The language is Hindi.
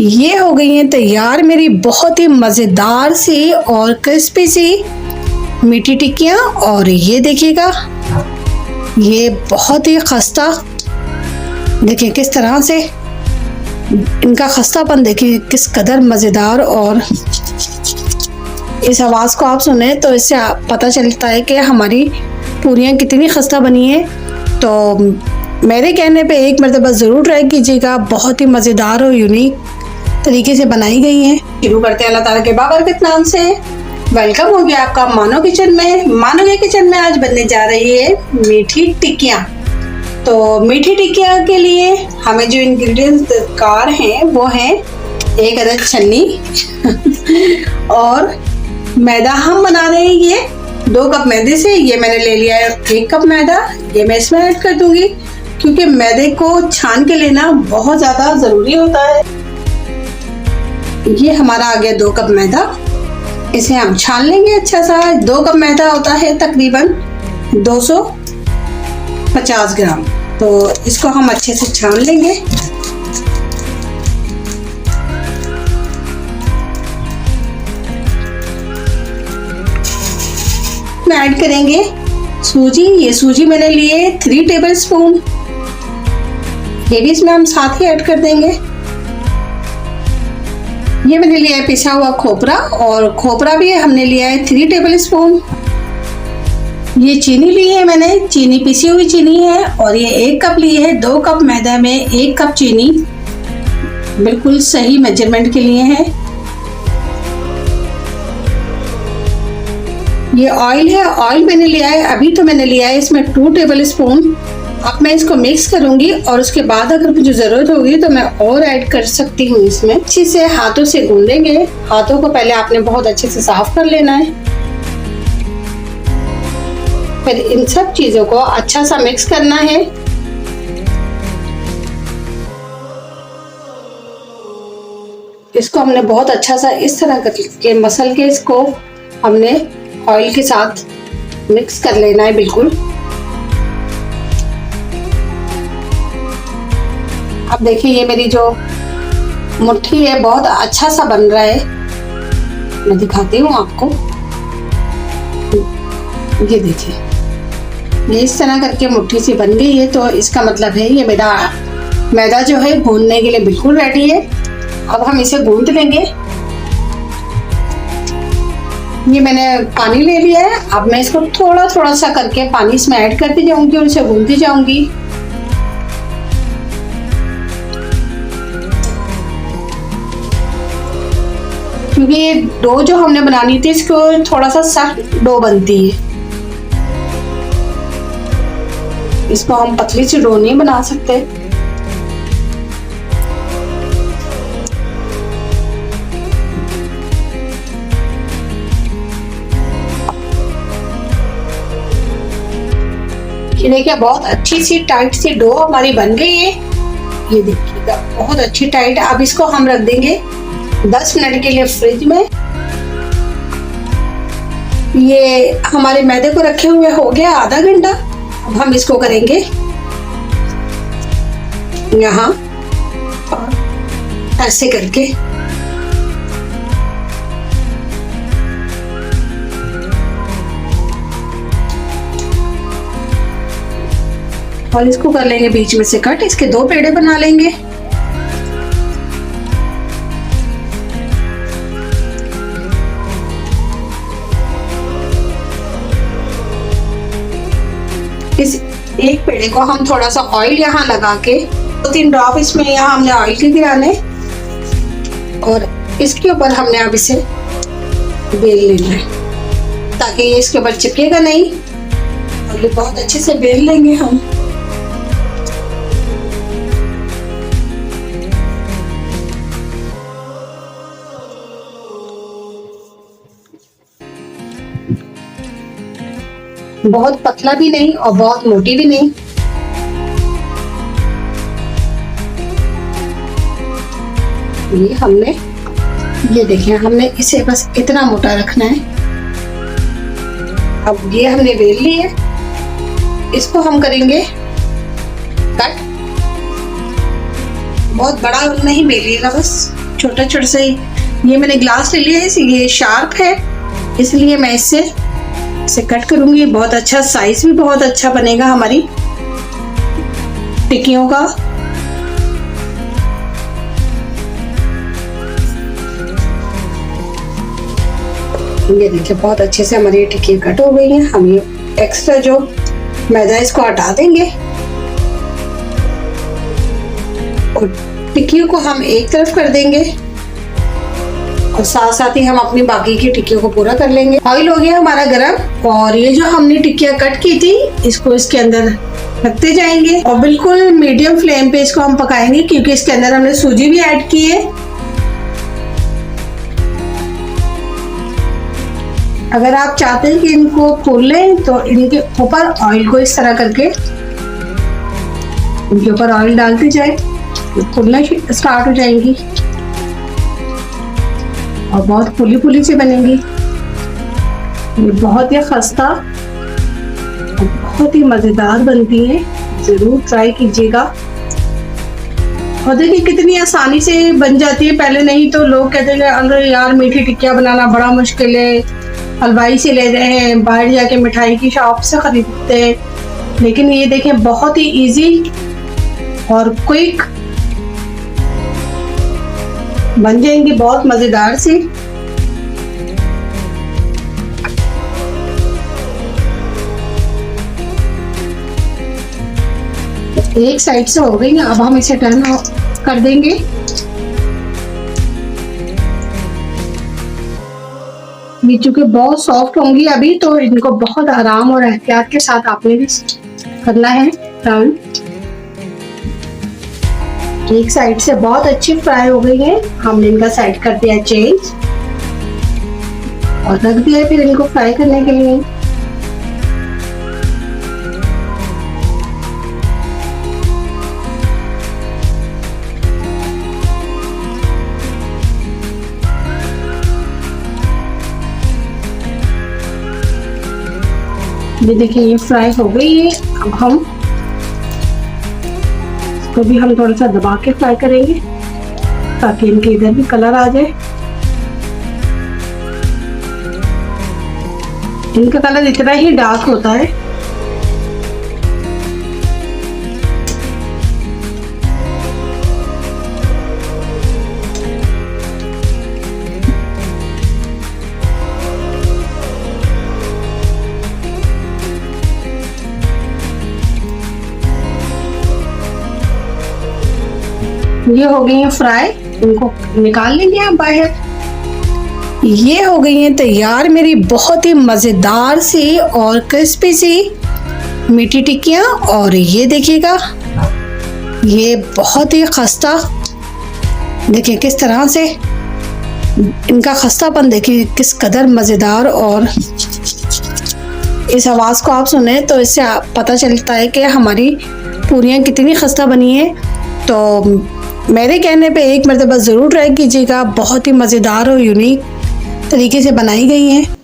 ये हो गई हैं तैयार मेरी बहुत ही मज़ेदार सी और क्रिस्पी सी मीठी टिक्कियाँ। और ये देखिएगा, ये बहुत ही खस्ता, देखिए किस तरह से इनका खस्तापन, देखिए किस कदर मज़ेदार। और इस आवाज़ को आप सुने तो इससे पता चलता है कि हमारी पूरियाँ कितनी खस्ता बनी है। तो मेरे कहने पे एक मरतबा ज़रूर ट्राई कीजिएगा, बहुत ही मज़ेदार और यूनिक तरीके से बनाई गई हैं। शुरू करते हैं अल्लाह ताला के बाबरकत नाम से। वेलकम हो गया आपका मानो किचन में। मानो के किचन में आज बनने जा रही है मीठी टिक्कियाँ। तो मीठी टिक्कियाँ के लिए हमें जो इंग्रेडिएंट्स दरकार हैं वो हैं 1 अदद छन्नी और मैदा हम बना रहे हैं ये 2 कप मैदे से। ये मैंने ले लिया है 1 कप मैदा, ये मैं इसमें ऐड कर दूंगी क्योंकि मैदे को छान के लेना बहुत ज़्यादा ज़रूरी होता है। ये हमारा आ गया 2 कप मैदा, इसे हम छान लेंगे अच्छा सा। 2 कप मैदा होता है तकरीबन 250 ग्राम, तो इसको हम अच्छे से छान लेंगे। ऐड करेंगे सूजी। ये सूजी मैंने लिए 3 टेबल स्पून, ये भी इसमें हम साथ ही ऐड कर देंगे। ये मैंने लिया है पिसा हुआ खोपरा, और खोपरा भी हमने लिया है 3 टेबल स्पून। ये चीनी ली है मैंने, चीनी पिसी हुई चीनी है, और ये 1 कप ली है। 2 कप मैदा में 1 कप चीनी बिल्कुल सही मेजरमेंट के लिए है। ये ऑयल है, ऑयल मैंने लिया है, अभी तो मैंने लिया है इसमें 2 टेबल स्पून। अब मैं इसको मिक्स करूंगी और उसके बाद अगर मुझे ज़रूरत होगी तो मैं और ऐड कर सकती हूँ इसमें। अच्छे से हाथों से गूंदेंगे। हाथों को पहले आपने बहुत अच्छे से साफ कर लेना है, फिर इन सब चीज़ों को अच्छा सा मिक्स करना है। इसको हमने बहुत अच्छा सा इस तरह करके मसल के इसको हमने ऑयल के साथ मिक्स कर लेना है बिल्कुल। अब देखिए ये मेरी जो मुट्ठी है बहुत अच्छा सा बन रहा है, मैं दिखाती हूँ आपको। ये देखिए, ये इस तरह करके मुट्ठी सी बन गई है, तो इसका मतलब है ये मेरा मैदा जो है गूंदने के लिए बिल्कुल रेडी है। अब हम इसे गूंद लेंगे। ये मैंने पानी ले लिया है, अब मैं इसको थोड़ा थोड़ा सा करके पानी इसमें ऐड करती जाऊंगी और इसे गूंदती जाऊंगी। क्योंकि ये डो जो हमने बनानी थी इसको थोड़ा सा सख्त डो बनती है, इसको हम पतली सी डो नहीं बना सकते। ये देखिए बहुत अच्छी सी टाइट सी डो हमारी बन गई है। ये देखिएगा बहुत अच्छी टाइट। अब इसको हम रख देंगे 10 मिनट के लिए फ्रिज में। ये हमारे मैदे को रखे हुए हो गया आधा घंटा। अब हम इसको करेंगे यहाँ ऐसे करके, और इसको कर लेंगे बीच में से कट। इसके 2 पेड़े बना लेंगे। इस एक पेड़े को हम थोड़ा सा ऑयल यहाँ लगा के 2-3 ड्रॉप इसमें यहाँ हमने ऑयल के गिराने, और इसके ऊपर हमने अब इसे बेल लेना है ताकि ये इसके ऊपर चिपकेगा नहीं, और ये बहुत अच्छे से बेल लेंगे हम। बहुत पतला भी नहीं और बहुत मोटी भी नहीं। ये हमने, ये देखिए हमने इसे बस इतना मोटा रखना है। अब ये हमने बेल ली है, इसको हम करेंगे कट। बहुत बड़ा नहीं बेलिएगा, बस छोटा छोटा सा ही। ये मैंने ग्लास ले लिया है, ये शार्प है इसलिए मैं इसे कट करूंगी। बहुत अच्छा साइज भी बहुत अच्छा बनेगा हमारी टिक्कियों का। ये देखिए बहुत अच्छे से हमारी टिक्की कट हो गई है। हम ये एक्स्ट्रा जो मैदा इसको हटा देंगे और टिक्कियों को हम एक तरफ कर देंगे और साथ साथ ही हम अपनी बाकी की टिक्कियों को पूरा कर लेंगे। ऑयल हो गया हमारा गरम और ये जो हमने टिक्कियां कट की थी इसको इसके अंदर रखते जाएंगे और बिल्कुल मीडियम फ्लेम पे इसको हम पकाएंगे क्योंकि इसके अंदर हमने सूजी भी ऐड की है। अगर आप चाहते हैं कि इनको फूल लें तो इनके ऊपर ऑयल को इस तरह करके इनके ऊपर ऑयल डालते जाए, फूलना स्टार्ट हो जाएंगी और बहुत फूली फूली से बनेंगी। ये बहुत ही खस्ता और बहुत ही मजेदार बनती है, जरूर ट्राई कीजिएगा। और देखिए कितनी आसानी से बन जाती है। पहले नहीं तो लोग कहते हैं अरे यार मीठी टिक्कियां बनाना बड़ा मुश्किल है, हलवाई से ले रहे हैं, बाहर जाके मिठाई की शॉप से खरीदते हैं। लेकिन ये देखें बहुत ही इजी और क्विक बन जाएंगी, बहुत मजेदार सी। एक साइड से हो गई, अब हम इसे टर्न कर देंगे। ये चूंकि बहुत सॉफ्ट होंगी अभी तो इनको बहुत आराम और एहतियात के साथ आपने भी करना है टर्न। एक साइड से बहुत अच्छी फ्राई हो गई है, हमने इनका साइड कर दिया चेंज और रख दिया फिर इनको फ्राई करने के लिए। ये देखिए ये फ्राई हो गई है। अब हम इसको भी हम थोड़ा सा दबा के फ्राई करेंगे ताकि इनके इधर भी कलर आ जाए। इनका कलर इतना ही डार्क होता है। ये हो गई है फ्राई, इनको निकाल लेंगे आप बाहर। ये हो गई है तैयार मेरी बहुत ही मज़ेदार सी और क्रिस्पी सी मीठी टिक्कियाँ। और ये देखिएगा ये बहुत ही खस्ता, देखिए किस तरह से इनका खस्तापन देखिए किस कदर मज़ेदार। और इस आवाज़ को आप सुने तो इससे पता चलता है कि हमारी पूरियाँ कितनी खस्ता बनी है। तो मेरे कहने पे एक मरतबा ज़रूर ट्राई कीजिएगा, बहुत ही मज़ेदार और यूनिक तरीके से बनाई गई हैं।